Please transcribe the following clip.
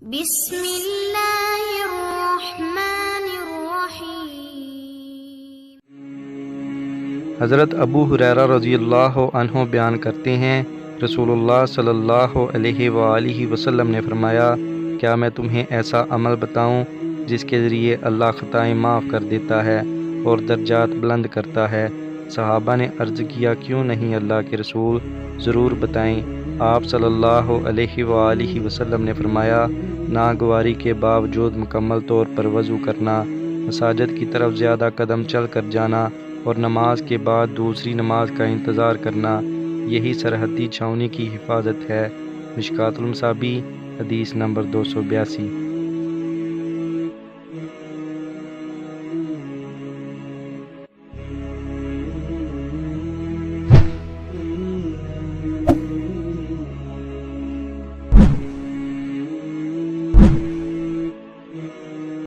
بسم اللہ الرحمن الرحیم۔ حضرت ابو ہریرہ رضی اللہ عنہ بیان کرتے ہیں، رسول اللہ صلی اللہ علیہ وآلہ وسلم نے فرمایا، کیا میں تمہیں ایسا عمل بتاؤں جس کے ذریعے اللہ خطائیں معاف کر دیتا ہے اور درجات بلند کرتا ہے؟ صحابہ نے عرض کیا، کیوں نہیں اللہ کے رسول، ضرور بتائیں۔ آپ صلی اللہ علیہ وآلہ وسلم نے فرمایا، ناگواری کے باوجود مکمل طور پر وضو کرنا، مساجد کی طرف زیادہ قدم چل کر جانا اور نماز کے بعد دوسری نماز کا انتظار کرنا، یہی سرحدی چھاؤنی کی حفاظت ہے۔ مشکوٰۃ المصابیح، حدیث نمبر 282۔